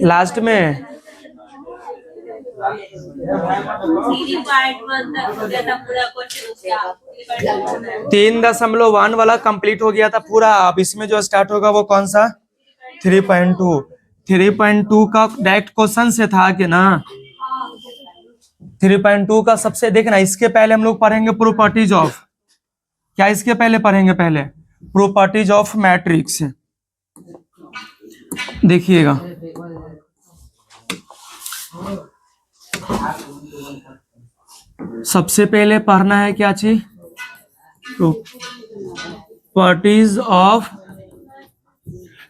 Last में 3.1 वाला complete हो गया था पूरा। अब इसमें जो स्टार्ट होगा वो कौन सा 3.2। 3.2 का डायरेक्ट क्वेश्चन से था कि ना 3.2 का सबसे देखना, इसके पहले हम लोग पढ़ेंगे प्रॉपर्टीज ऑफ, क्या इसके पहले पढ़ेंगे, पहले प्रॉपर्टीज ऑफ मैट्रिक्स। देखिएगा सबसे पहले पढ़ना है क्या चीज, प्रॉपर्टीज ऑफ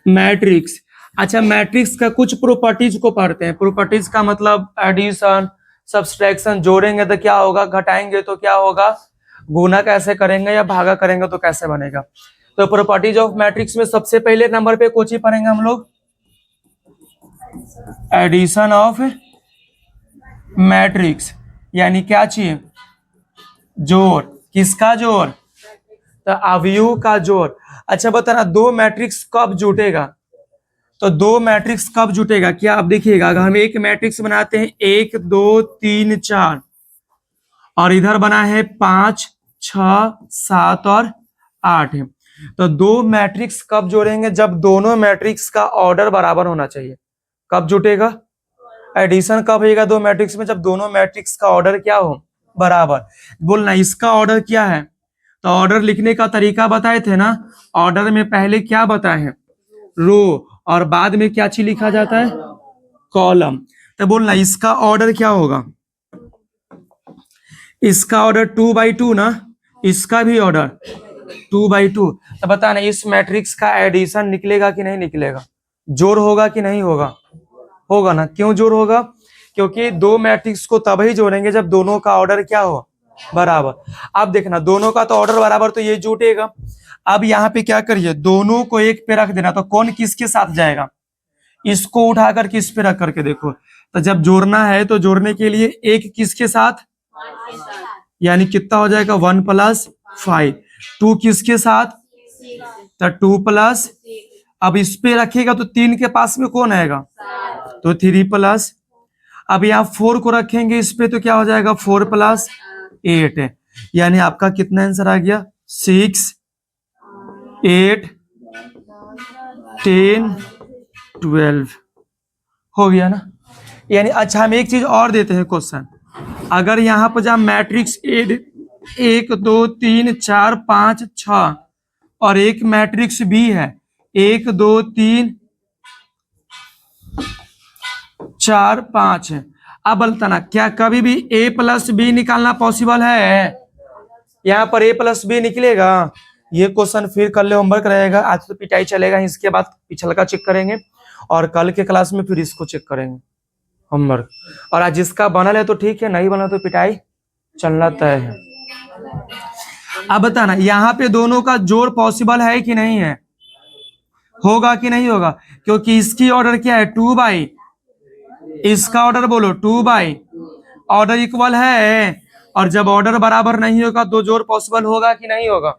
मैट्रिक्स। अच्छा, मैट्रिक्स का कुछ प्रॉपर्टीज को पढ़ते हैं। प्रॉपर्टीज का मतलब एडिशन, सब्सट्रैक्शन, जोड़ेंगे तो क्या होगा, घटाएंगे तो क्या होगा, गुना कैसे करेंगे या भागा करेंगे तो कैसे बनेगा। तो प्रॉपर्टीज ऑफ मैट्रिक्स में सबसे पहले नंबर पे कोची पढ़ेंगे हम लोग, एडिशन ऑफ मैट्रिक्स, यानी क्या चाहिए, जोड़। किसका जोड़, तो अवयव का जोड़। अच्छा बताना, दो मैट्रिक्स कब जुटेगा, तो दो मैट्रिक्स कब जुटेगा, क्या आप देखिएगा, अगर हम एक मैट्रिक्स बनाते हैं 1 2 3 4 और इधर बना है 5 6 7 और 8 है, तो दो मैट्रिक्स कब जोड़ेंगे, जब दोनों मैट्रिक्स का ऑर्डर बराबर होना चाहिए। कब जुटेगा, एडिशन कब होगा दो मैट्रिक्स में, जब दोनों मैट्रिक्स का ऑर्डर क्या हो, बराबर। बोलना इसका ऑर्डर क्या है, तो ऑर्डर लिखने का तरीका बताए थे ना, ऑर्डर में पहले क्या बताए हैं, रो, और बाद में क्या चीज लिखा जाता है, कॉलम। तो बोलना इसका ऑर्डर क्या होगा, इसका ऑर्डर 2/2 ना, इसका भी ऑर्डर 2/2। तो बताना इस मैट्रिक्स का एडिशन निकलेगा कि नहीं निकलेगा, जोड़ होगा कि नहीं होगा, होगा ना। क्यों जोड़ होगा, क्योंकि दो मैट्रिक्स को तभी जोड़ेंगे जब दोनों का ऑर्डर क्या हो, बराबर। अब देखना दोनों का तो ऑर्डर बराबर, तो ये जुटेगा। अब यहाँ पे क्या करिए, दोनों को एक पे रख देना, तो कौन किसके साथ जाएगा, इसको उठाकर किस पे रख करके देखो। तो जब जोड़ना है तो जोड़ने के लिए एक किसके साथ, यानी कितना हो जाएगा 1 + 5। 2 किसके साथ, तो 2 + अब इस पे रखेगा तो 3 के पास में कौन आएगा, तो 3+। अब यहाँ 4 को रखेंगे इस पे तो क्या हो जाएगा 4 + 8 है, यानी आपका कितना आंसर आ गया 6 8 10 12 हो गया ना। यानी अच्छा हम एक चीज और देते हैं क्वेश्चन, अगर यहाँ पर जब मैट्रिक्स 1 2 3 4 5 6 और एक मैट्रिक्स बी है 1 2 3 4 5 है, अब बताना क्या कभी भी a + b निकालना पॉसिबल है, यहाँ पर a + b निकलेगा। ये क्वेश्चन फिर कल होमवर्क रहेगा, आज तो पिटाई चलेगा, इसके बाद पिछला का चेक करेंगे और कल के क्लास में फिर इसको चेक करेंगे होमवर्क। और आज जिसका बनल है तो ठीक है, नहीं बना तो पिटाई चलना तय है। अब बताना यहाँ पे दोनों का जोड़ पॉसिबल है कि नहीं है, होगा कि नहीं होगा, क्योंकि इसकी ऑर्डर क्या है 2/, इसका ऑर्डर बोलो 2/, ऑर्डर इक्वल है, और जब ऑर्डर बराबर नहीं होगा तो जोड़ पॉसिबल होगा कि नहीं होगा,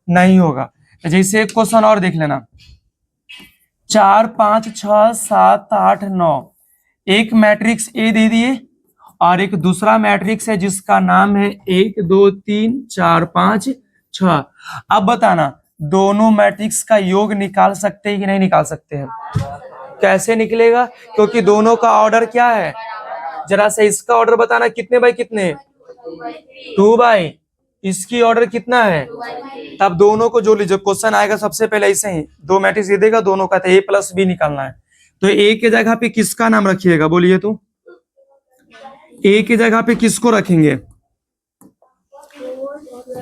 नहीं होगा। जैसे एक क्वेश्चन और देख लेना, 4 5 6 7 8 9, एक मैट्रिक्स ए दे दिए और एक दूसरा मैट्रिक्स है जिसका नाम है 1 2 3 4 5 6। अब बताना दोनों मैट्रिक्स का योग निकाल सकते हैं कि नहीं निकाल सकते हैं, कैसे निकलेगा, क्योंकि दोनों का ऑर्डर क्या है, जरा से इसका ऑर्डर बताना कितने बाई कितने, 2/, इसकी ऑर्डर कितना है, तब दोनों को जोड़ लीजिए। क्वेश्चन आएगा सबसे पहले ऐसे ही, दो मैट्रिक्स दे देगा, दोनों का a + b निकालना है, तो a के जगह पे किसका नाम रखिएगा, बोलिए तो a के जगह पे किसको रखेंगे,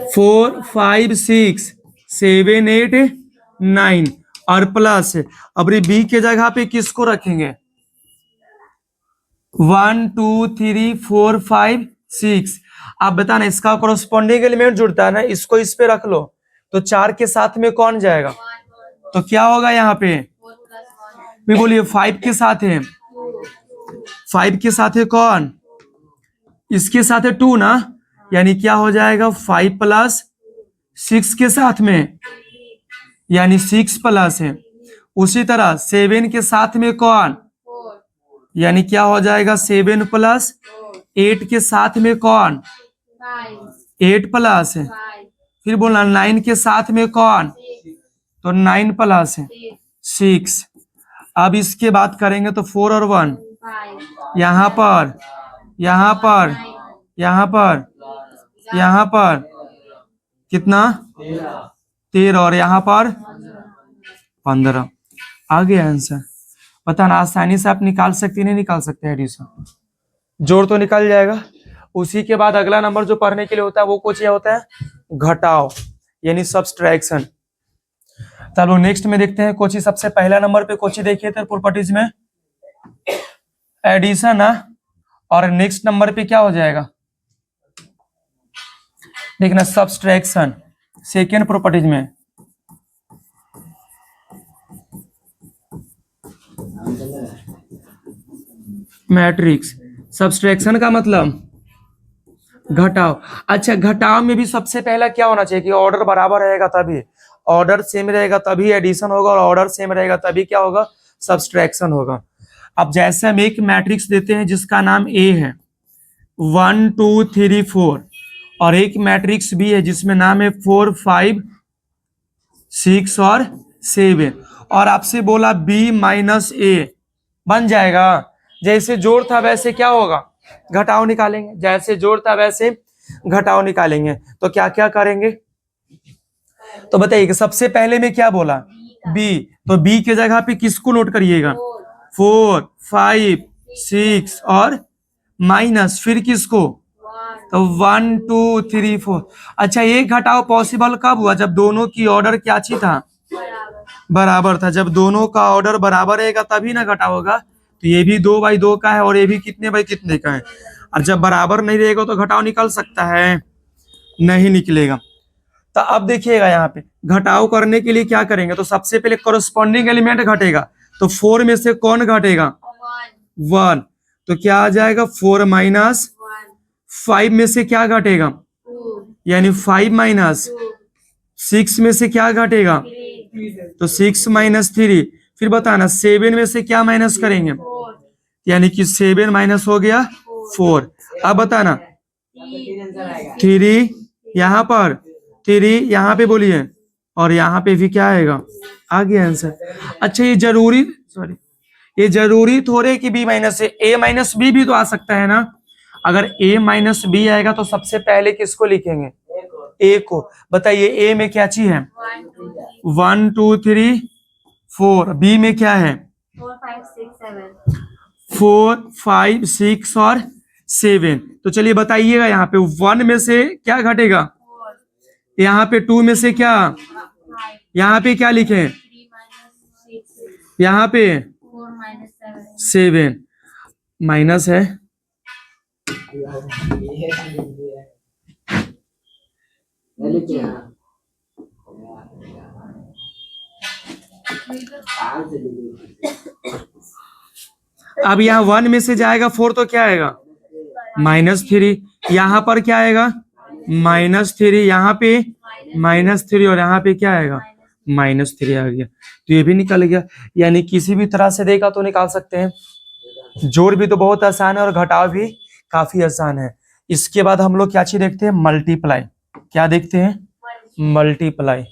4 5 6 7 8 9 और प्लस, अब बी के जगह पे किसको रखेंगे, 1 2 3 4 5 6। आप बताना इसका कोरोस्पोंडिंग एलिमेंट जुड़ता है ना, इसको इस पे रख लो तो 4 के साथ में कौन जाएगा, तो क्या होगा यहाँ पे, भी बोलिए 5 के साथ है, 5 के साथ है कौन, इसके साथ है 2 ना, यानी क्या हो जाएगा 5 + 6 के साथ में, यानी 6 प्लस है उसी तरह 7 के साथ में कौन, 4 यानी क्या हो जाएगा 7 प्लस 8 के साथ में कौन, 5 8 प्लस, 5 फिर बोलना 9 के साथ में कौन, 6 तो 9 प्लस 6 6। अब इसके बात करेंगे तो 4 और 1 5 यहाँ पर, यहाँ पर, यहाँ पर, यहाँ पर कितना 13 और यहाँ पर 15। आ गया आंसर। पता ना आसानी से आप निकाल सकते नहीं निकाल सकते एडिशन, जोड़ तो निकल जाएगा। उसी के बाद अगला नंबर जो पढ़ने के लिए होता है वो कुछ ये होता है घटाव यानी सब्सट्रैक्शन। चलो नेक्स्ट में देखते हैं कोची सबसे पहला नंबर पे कोची देखिए थे प्रॉपर्टीज में एडिशन है, और नेक्स्ट नंबर पे क्या हो जाएगा देखना सब्सट्रैक्शन सेकेंड प्रॉपर्टीज में। मैट्रिक्स सब्सट्रैक्शन का मतलब घटाव। अच्छा घटाव में भी सबसे पहला क्या होना चाहिए कि ऑर्डर बराबर रहेगा तभी, ऑर्डर सेम रहेगा तभी एडिशन होगा, और ऑर्डर सेम रहेगा तभी क्या होगा सब्सट्रैक्शन होगा। अब जैसे हम एक मैट्रिक्स देते हैं जिसका नाम ए है 1 2 3 4, और एक मैट्रिक्स बी है जिसमें नाम है 4 5 6 और 7, और आपसे बोला बी माइनस ए, बन जाएगा। जैसे जोड़ था वैसे क्या होगा घटाव निकालेंगे, जैसे जोड़ था वैसे घटाव निकालेंगे। तो क्या क्या करेंगे तो बताइए सबसे पहले में क्या बोला बी, तो बी के जगह पे किसको नोट करिएगा 4 5 6 और माइनस फिर किसको, तो 1 2 3 4। अच्छा एक घटाव पॉसिबल कब हुआ जब दोनों की ऑर्डर क्या ची था बराबर था। जब दोनों का ऑर्डर बराबर रहेगा तभी ना घटाव होगा। तो ये भी 2 बाई 2 का है और ये भी कितने बाई कितने का है, और जब बराबर नहीं रहेगा तो घटाव निकल सकता है, नहीं निकलेगा। तो अब देखिएगा यहाँ पे घटाव करने के लिए क्या करेंगे, तो सबसे पहले कॉरस्पॉन्डिंग एलिमेंट घटेगा, तो 4 में से कौन घटेगा 1, तो क्या आ जाएगा 4 माइनस 5 में से क्या घटेगा 2 यानी 5 माइनस 6 में से क्या घटेगा, 3 तो 6 माइनस 3, फिर बताना 7 में से क्या माइनस करेंगे, 4 यानी कि 7 माइनस हो गया 4। अब बताना 3 यहाँ पर 3 यहाँ पे बोलिए, और यहाँ पे भी क्या आएगा, आ गया आंसर। अच्छा ये जरूरी सॉरी ये जरूरी थोड़े कि बी माइनस से ए माइनस बी भी तो आ सकता है ना। अगर ए माइनस बी आएगा तो सबसे पहले किसको लिखेंगे ए को। बताइए ए में क्या चीज है 1 2 3 4, बी में क्या है 4 5 6 7 4 5 6 और 7। तो चलिए बताइएगा यहाँ पे 1 में से क्या घटेगा, 4 यहाँ पे 2 में से क्या, 5 यहाँ पे क्या लिखे 3 minus 6 यहाँ पे 4 minus 7 7 माइनस है। अब यहाँ 1 में से जाएगा 4 तो क्या आएगा -3, यहाँ पर क्या आएगा -3, यहाँ पे -3 और यहाँ पे क्या आएगा -3 आ गया। तो ये भी निकल गया, यानी किसी भी तरह से देखा तो निकाल सकते हैं। जोड़ भी तो बहुत आसान है और घटाव भी काफी आसान है। इसके बाद हम लोग क्या चीज देखते हैं मल्टीप्लाई। क्या देखते हैं मल्टीप्लाई।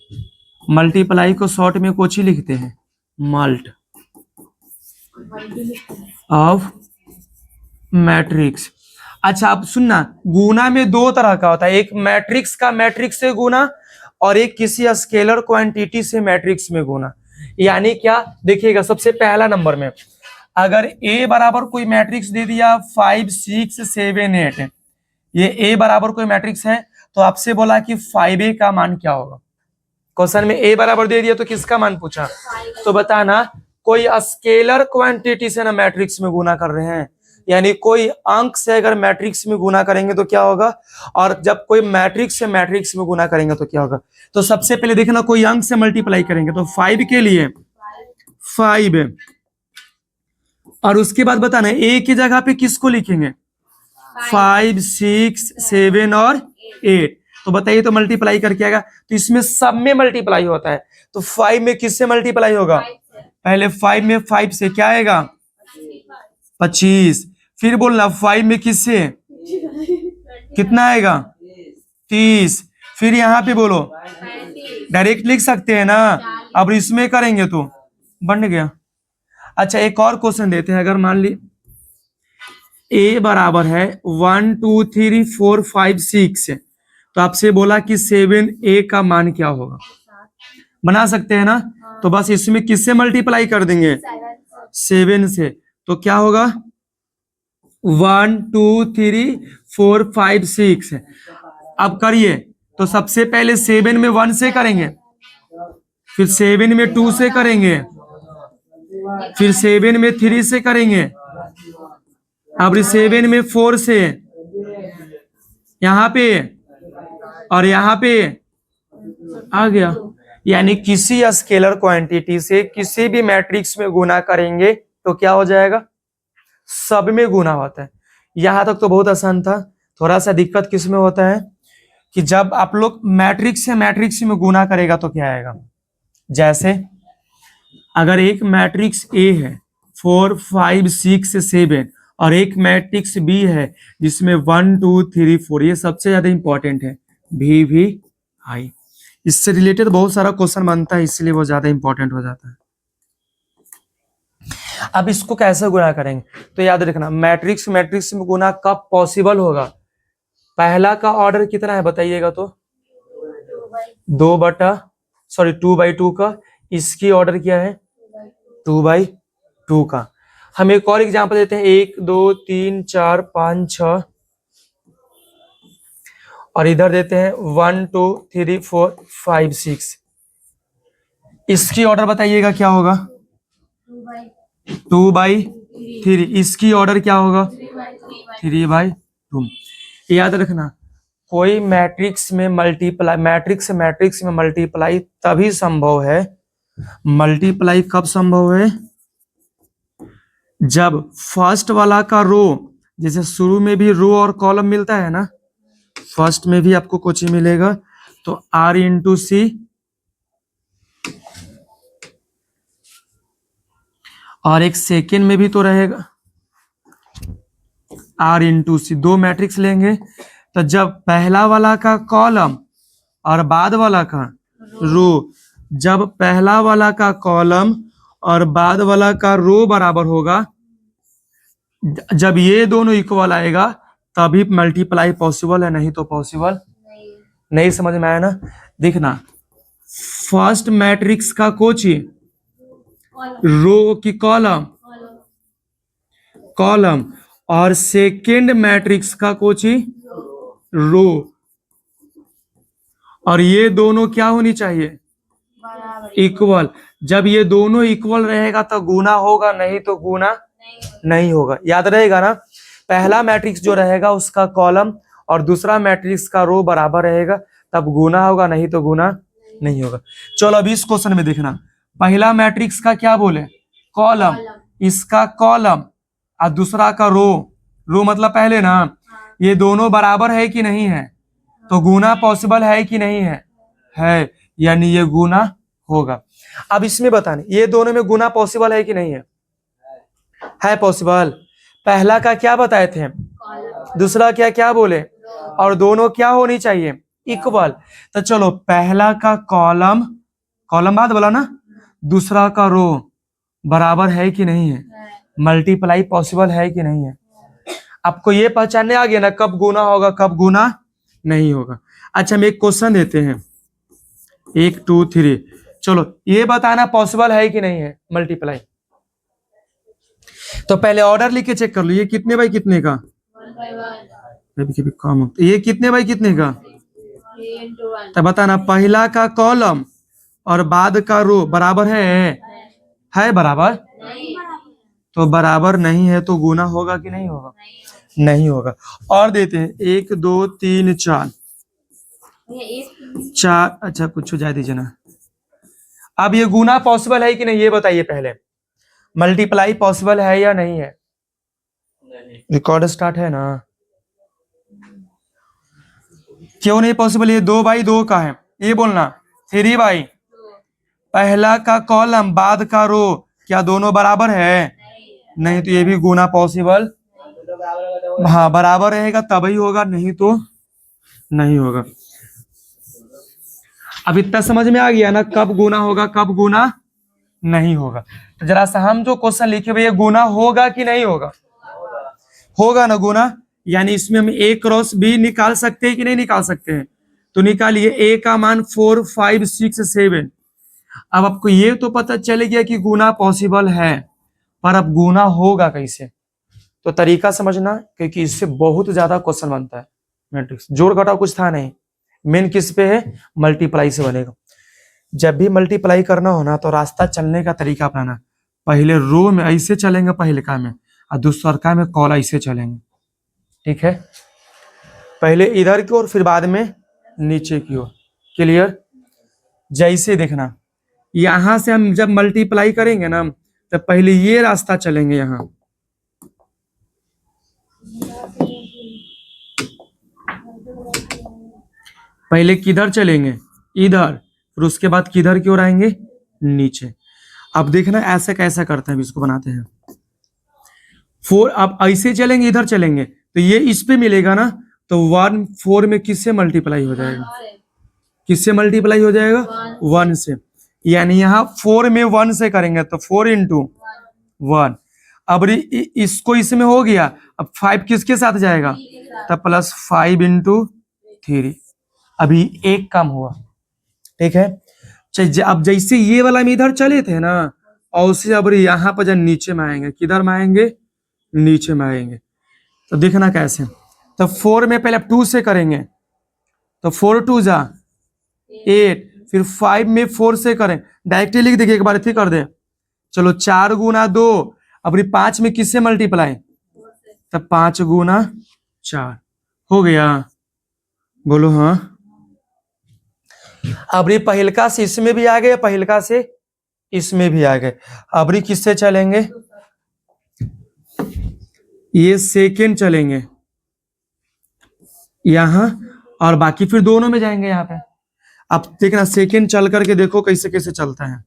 मल्टीप्लाई को शॉर्ट में कुछ ही लिखते हैं मल्ट ऑफ मैट्रिक्स। अच्छा अब सुनना गुना में 2 तरह का होता है, एक मैट्रिक्स का मैट्रिक्स से गुना और एक किसी स्केलर क्वांटिटी से मैट्रिक्स में गुना। यानी क्या देखिएगा सबसे पहला नंबर में अगर a बराबर कोई मैट्रिक्स दे दिया 5 6 7 8, ये a बराबर कोई मैट्रिक्स है तो आपसे बोला कि 5a का मान क्या होगा। क्वेश्चन में a बराबर दे दिया तो किसका मान पूछा, तो बताना कोई स्केलर क्वांटिटी से ना मैट्रिक्स में गुना कर रहे हैं, यानी कोई अंक से अगर मैट्रिक्स में गुना करेंगे तो क्या होगा, और जब कोई मैट्रिक्स से मैट्रिक्स में गुना करेंगे तो क्या होगा। तो सबसे पहले देखना कोई अंक से मल्टीप्लाई करेंगे तो 5 के लिए 5, और उसके बाद बताना a की जगह पे किसको लिखेंगे 5 6 7 और 8। तो बताइए तो मल्टीप्लाई करके आएगा, तो इसमें सब में मल्टीप्लाई होता है, तो 5 में किससे मल्टीप्लाई होगा पहले 5 में 5 से क्या आएगा 25, फिर बोलना 5 में किससे कितना आएगा 30, फिर यहाँ पे बोलो डायरेक्ट लिख सकते हैं ना, अब इसमें करेंगे तो बन गया। अच्छा एक और क्वेश्चन देते हैं, अगर मान ली a बराबर है 1 2 3 4 5 6, तो आपसे बोला कि 7a का मान क्या होगा, बना सकते हैं ना, तो बस इसमें किससे मल्टीप्लाई कर देंगे 7 से, तो क्या होगा 1 2 3 4 5 6। अब करिए, तो सबसे पहले 7 में 1 से करेंगे, फिर 7 में 2 से करेंगे, फिर 7 में 3 से करेंगे, अब 7 में 4 से, यहाँ पे और यहाँ पे आ गया। यानी किसी स्केलर क्वांटिटी से किसी भी मैट्रिक्स में गुना करेंगे तो क्या हो जाएगा, सब में गुना होता है। यहां तक तो बहुत आसान था। थोड़ा सा दिक्कत किस में होता है कि जब आप लोग मैट्रिक्स से मैट्रिक्स में गुना करेगा तो क्या आएगा, जैसे अगर एक मैट्रिक्स ए है 4 5 6 7 और एक मैट्रिक्स बी है जिसमें 1 2 3 4, ये सबसे ज्यादा इंपॉर्टेंट है, भी आई, इससे रिलेटेड बहुत सारा क्वेश्चन बनता है, इसलिए वो ज्यादा इंपॉर्टेंट हो जाता है। अब इसको कैसे गुना करेंगे, तो याद रखना मैट्रिक्स मैट्रिक्स में गुना कब पॉसिबल होगा, पहला का ऑर्डर कितना है बताइएगा, तो 2/2 का, इसकी ऑर्डर क्या है 2/2 का। हम एक और एग्जांपल देते हैं, 1 2 3 4 5 6 और इधर देते हैं 1 2 3 4 5 6, इसकी ऑर्डर बताइएगा क्या होगा 2/3, इसकी ऑर्डर क्या होगा 3/2। याद रखना कोई मैट्रिक्स में मल्टीप्लाई तभी संभव है, मल्टीप्लाई कब संभव है, जब फर्स्ट वाला का रो, जैसे शुरू में भी रो और कॉलम मिलता है ना, फर्स्ट में भी आपको कुछ मिलेगा, तो R इंटू सी और एक सेकेंड में भी तो रहेगा R इंटू सी, दो मैट्रिक्स लेंगे, तो जब पहला वाला का कॉलम और बाद वाला का रो, जब पहला वाला का कॉलम और बाद वाला का रो बराबर होगा, जब ये दोनों इक्वल आएगा तभी मल्टीप्लाई पॉसिबल है, नहीं तो पॉसिबल नहीं। समझ में आया ना, देखना फर्स्ट मैट्रिक्स का कोची रो की कॉलम और सेकेंड मैट्रिक्स का कोची रो, और ये दोनों क्या होनी चाहिए इक्वल। जब ये दोनों इक्वल रहेगा तो गुना होगा, नहीं तो गुना नहीं होगा। याद रहेगा ना, पहला मैट्रिक्स जो रहेगा उसका कॉलम और दूसरा मैट्रिक्स का रो बराबर रहेगा तब गुना होगा, नहीं तो गुना नहीं होगा। चलो अभी इस क्वेश्चन में देखना, पहला मैट्रिक्स का क्या बोले कॉलम, इसका कॉलम और दूसरा का रो मतलब पहले ना, ये दोनों बराबर है कि नहीं है, तो गुना पॉसिबल है कि नहीं है, यानी ये गुना होगा। अब इसमें बताने ये दोनों में गुना पॉसिबल है कि नहीं है पॉसिबल। पहला का क्या बताए थे, दूसरा क्या बोले, और दोनों क्या होनी चाहिए इक्वल। तो चलो पहला का कॉलम बाद बोला ना, दूसरा का रो बराबर है कि नहीं है, मल्टीप्लाई पॉसिबल है कि नहीं है। आपको ये पहचानने आ गया ना कब गुना होगा कब गुना नहीं होगा। अच्छा हम एक क्वेश्चन देते हैं 1 2 3, चलो ये बताना पॉसिबल है कि नहीं है मल्टीप्लाई। तो पहले ऑर्डर लिख के चेक कर लो, ये कितने बाई कितने का, कभी कम होता, ये कितने बाई कितने का, तो बताना पहला का कॉलम और बाद का रो बराबर है बराबर, तो बराबर नहीं है तो गुना होगा कि नहीं होगा, नहीं होगा। और देते हैं 1 2 3 4, अच्छा कुछ जाए दीजिए ना। अब ये गुना पॉसिबल है कि नहीं ये बताइए, पहले मल्टीप्लाई पॉसिबल है या नहीं है। रिकॉर्ड स्टार्ट है ना, क्यों नहीं पॉसिबल, ये 2/2 का है, ये बोलना 3/, पहला का कॉलम बाद का रो क्या दोनों बराबर है? नहीं, तो ये भी गुना पॉसिबल, हाँ बराबर रहेगा तभी होगा, नहीं तो नहीं होगा। अब इतना समझ में आ गया ना, कब गुना होगा कब गुना नहीं होगा। तो जरा सा हम जो क्वेश्चन लिखे भैया, गुना होगा कि नहीं होगा? होगा ना गुना, यानी इसमें हम a क्रॉस b निकाल सकते हैं कि नहीं निकाल सकते हैं? तो निकालिए, a का मान 4 5 6 7। अब आपको ये तो पता चल गया कि गुना पॉसिबल है, पर अब गुना होगा कैसे? तो तरीका समझना, क्योंकि इससे बहुत ज्यादा क्वेश्चन बनता है मैट्रिक्स। जोड़ घटाव कुछ था नहीं, मेन किस पे है? मल्टीप्लाई से बनेगा। जब भी मल्टीप्लाई करना हो ना, तो रास्ता चलने का तरीका अपनाना। पहले रो में ऐसे चलेंगे पहले का में, और दूसरा का में कॉल ऐसे चलेंगे, ठीक है? पहले इधर की ओर, फिर बाद में नीचे की ओर। क्लियर? जैसे देखना, यहां से हम जब मल्टीप्लाई करेंगे ना, तो पहले ये रास्ता चलेंगे यहाँ, पहले किधर चलेंगे? इधर, फिर उसके बाद किधर की ओर आएंगे? नीचे। अब देखना ऐसे कैसा करते हैं, इसको बनाते हैं। 4, अब ऐसे चलेंगे, इधर चलेंगे, तो ये इस पे मिलेगा ना, तो 1 4 में किससे मल्टीप्लाई हो जाएगा? किससे मल्टीप्लाई हो जाएगा? 1 से। यानी यहाँ 4 में 1 से करेंगे, तो 4 इंटू 1। अब इसको इसमें हो गया, अब 5 किसके साथ जाएगा? तब प्लस 5 इंटू 3। अभी एक काम हुआ, ठीक है? अब जैसे ये वाला में इधर चले थे ना, और उसे अब यहाँ पर जब नीचे में आएंगे, किधर में आएंगे? नीचे में आएंगे। तो देखना कैसे, तो 4 में पहले 2 से करेंगे, तो 4 2 जा 8, फिर 5 में 4 से करें, डायरेक्टली लिख देंगे, एक बार इतनी कर दे। चलो 4 गुना 2, अब 5 में किससे मल्टीप्लाई? तब 5 गुना 4 हो गया। बोलो हाँ। अब पहिलका से इसमें भी आ गए, पहिलका से इसमें भी आ गए। अब किससे चलेंगे? ये सेकेंड चलेंगे यहां, और बाकी फिर दोनों में जाएंगे यहाँ पे। अब देखना, सेकेंड चल करके देखो कैसे कैसे चलता है।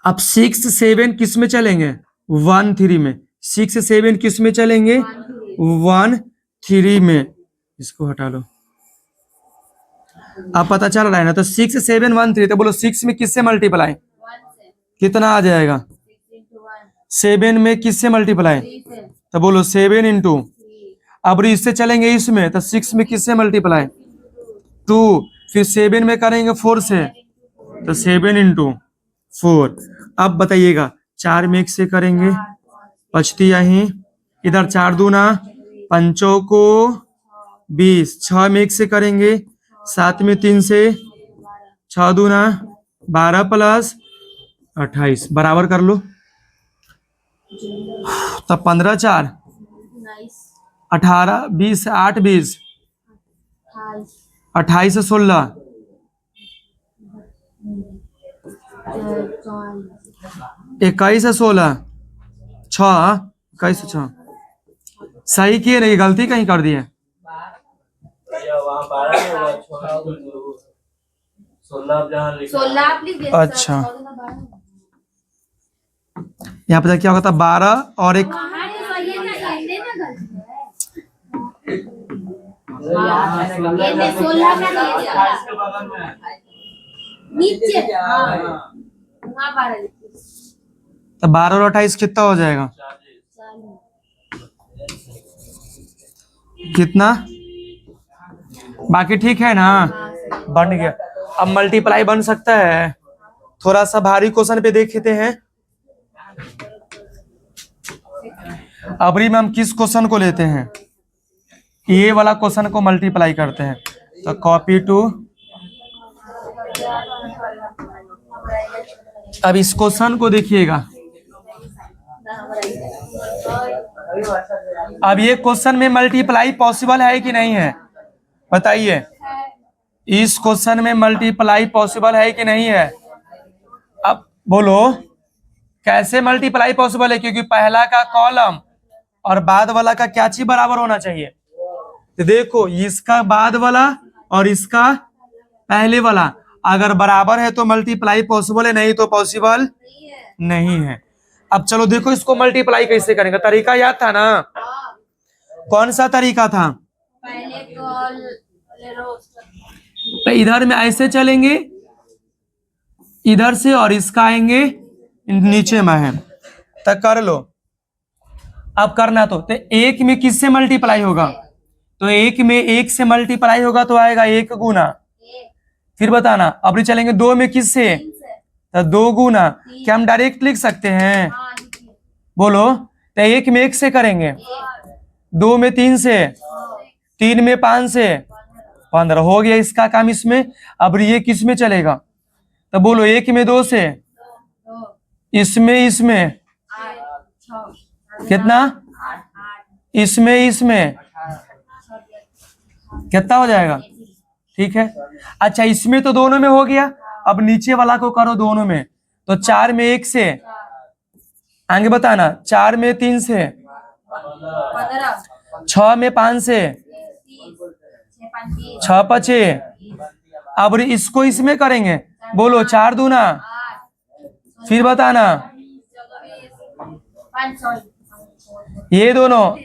अब 6 7 किस में चलेंगे? 1 3 में। 6 7 किस में चलेंगे? 1 3 में। इसको हटा लो, अब पता चल रहा है ना? तो 6 7 1 3, तो बोलो 6 में किससे मल्टीप्लाई? कितना आ जाएगा? 7 में किससे मल्टीप्लाई? तो बोलो 7 इंटू, अब इससे चलेंगे इसमें, तो 6 में किससे मल्टीप्लाई? 2, फिर 7 में करेंगे 4 से, तो 7 इंटू 4। अब बताइएगा, 4 में 1 से करेंगे, बचती यहीं, इधर 4 दूना 5 को 20, 6 में 1 से करेंगे, 7 में 3 से, 6 दूना 12 प्लस 28, बराबर कर लो। तब 15 4 18 20 8 20 28 16 21 16 6 21 6। सही किए नहीं, गलती कहीं कर दिए। अच्छा, यहाँ पे क्या होता है? 12 और एक, तो 12 और 28 कितना हो जाएगा? कितना? बाकी ठीक है ना? बन गया। अब मल्टीप्लाई बन सकता है। थोड़ा सा भारी क्वेश्चन पे देखते हैं। अबरी में हम किस क्वेश्चन को लेते हैं? ये वाला क्वेश्चन को मल्टीप्लाई करते हैं। तो कॉपी टू, अब इस क्वेश्चन को देखिएगा। अब ये क्वेश्चन में मल्टीप्लाई पॉसिबल है कि नहीं है? बताइए, इस क्वेश्चन में मल्टीप्लाई पॉसिबल है कि नहीं है? अब बोलो, कैसे मल्टीप्लाई पॉसिबल है? क्योंकि पहला का कॉलम और बाद वाला का क्या चीज बराबर होना चाहिए? तो देखो, इसका बाद वाला और इसका पहले वाला, अगर बराबर है तो मल्टीप्लाई पॉसिबल है, नहीं तो पॉसिबल नहीं है। अब चलो देखो इसको मल्टीप्लाई कैसे करेंगे, तरीका याद था ना? कौन सा तरीका था? पहले कॉल ले लो तो इधर में ऐसे चलेंगे, इधर से, और इसका आएंगे नीचे में है, तो कर लो। अब करना तो एक में किससे मल्टीप्लाई होगा? तो एक में एक से मल्टीप्लाई होगा तो आएगा 1 गुना। फिर बताना। अब भी चलेंगे 2 में किससे? तो 2 गुना। क्या हम डायरेक्ट लिख सकते हैं? बोलो। तो 1 में 1 से करेंगे, 2 में 3 से, 3 में 5 से 15 हो गया इसका काम इसमें। अब ये किस में चलेगा? तो बोलो 1 में 2 से, इसमें कितना? इसमें कितना हो जाएगा? ठीक है। अच्छा इसमें तो दोनों में हो गया, अब नीचे वाला को करो दोनों में। तो 4 में 1 से, आगे बताना, 4 में 3 से, 6 में 5 से, 6 5। अब इसको इसमें करेंगे, बोलो 4 दूना, फिर बताना ये दोनों,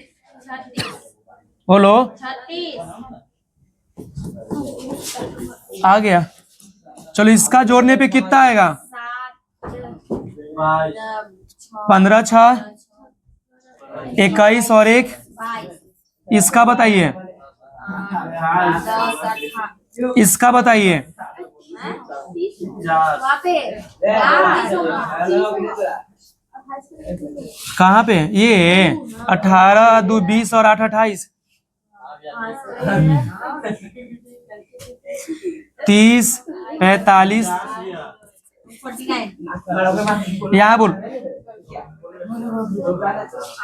बोलो 36 आ गया। चलो इसका जोड़ने पे कितना आएगा? 15 6 21 और 1, इसका बताइए, इसका बताइए। कहाँ पे? ये 18 2 20 और 8 28, 30 45, यहाँ बोल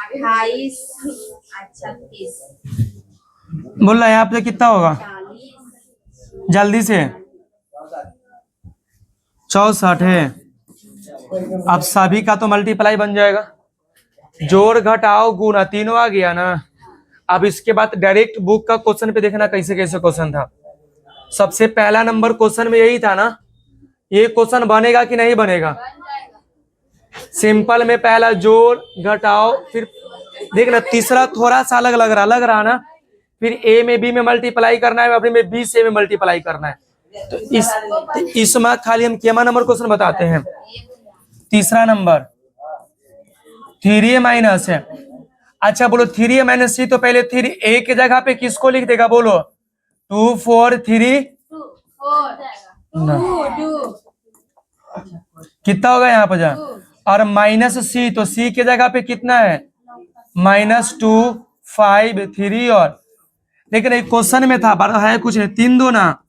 28 36 बोल रहा है। यहाँ पे कितना होगा? जल्दी से 64 है। अब सभी का तो मल्टीप्लाई बन जाएगा, जोड़ घटाओ गुणा तीनों आ गया ना। अब इसके बाद डायरेक्ट बुक का क्वेश्चन पे देखना कैसे कैसे क्वेश्चन था। सबसे पहला नंबर क्वेश्चन में यही था ना, ये क्वेश्चन बनेगा कि नहीं बनेगा? सिंपल में पहला जोड़ घटाओ, फिर देखना तीसरा थोड़ा सा अलग लग रहा ना, फिर ए में बी में मल्टीप्लाई करना है, अपने में बी से ए में मल्टीप्लाई करना है। तो इसमें खाली हम केमा नंबर क्वेश्चन बताते हैं। तीसरा नंबर 3a माइनस है। अच्छा बोलो 3a माइनस सी, तो पहले 3 a की जगह पे किसको लिख देगा? बोलो 2 4 3 कितना होगा यहाँ पर जा, और माइनस सी, तो सी की जगह पे कितना है? -2 5 3, और लेकिन एक क्वेश्चन में था है कुछ है 3 2 ना,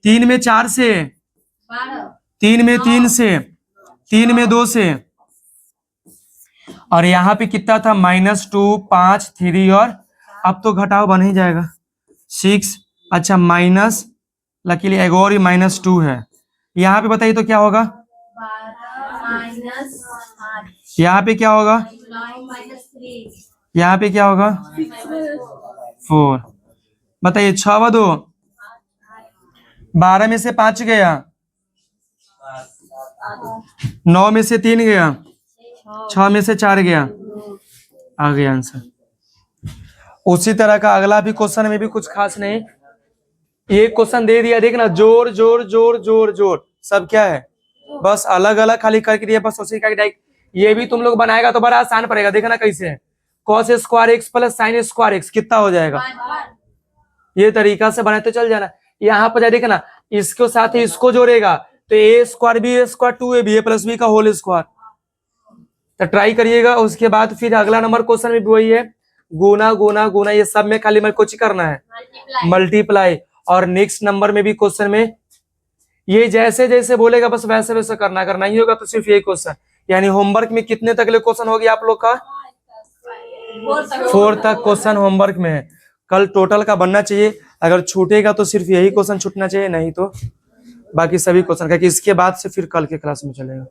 3 में 4 से, 3 में 3 से, 3 में 2 से, और यहाँ पे कितना था? -2 5 3, और अब तो घटाओ बन ही जाएगा 6। अच्छा माइनस लकीली एक और ही -2 है। यहाँ पे बताइए तो क्या होगा? यहाँ पे क्या होगा? यहाँ पे क्या होगा? 4। बताइए 6 व 2 12 में से 5 गया, 9 में से 3 गया, 6 में से 4 गया, आ गया आंसर। उसी तरह का अगला भी क्वेश्चन में भी कुछ खास नहीं, एक क्वेश्चन दे दिया, देखना जोड़ जोड़ जोड़ जोड़ जोड़ सब क्या है, बस अलग अलग खाली करके दिया, बस उसी का डायरेक्ट। ये भी तुम लोग बनाएगा तो बड़ा आसान पड़ेगा, देखना कैसे है। cos square x plus sine square x कितना हो जाएगा? ये तरीका से बनाते चल जाना। यहाँ पर देखना इसके साथ ही इसको जोड़ेगा तो a square B square 2ab plus B का होल स्क्वायर। तो ट्राई करिएगा। उसके बाद फिर अगला नंबर क्वेश्चन में भी वही है, गुना गुना गुना, ये सब में खाली मेरे को करना है मल्टीप्लाई। और नेक्स्ट नंबर में भी क्वेश्चन में ये जैसे जैसे बोलेगा बस वैसे वैसे करना ही होगा। तो सिर्फ ये क्वेश्चन, यानी होमवर्क में कितने तक ले क्वेश्चन हो गया आप लोग का? 4 तक क्वेश्चन होमवर्क में है। कल टोटल का बनना चाहिए, अगर छूटेगा तो सिर्फ यही क्वेश्चन छूटना चाहिए, नहीं तो बाकी सभी क्वेश्चन, क्योंकि इसके बाद से फिर कल के क्लास में चलेगा।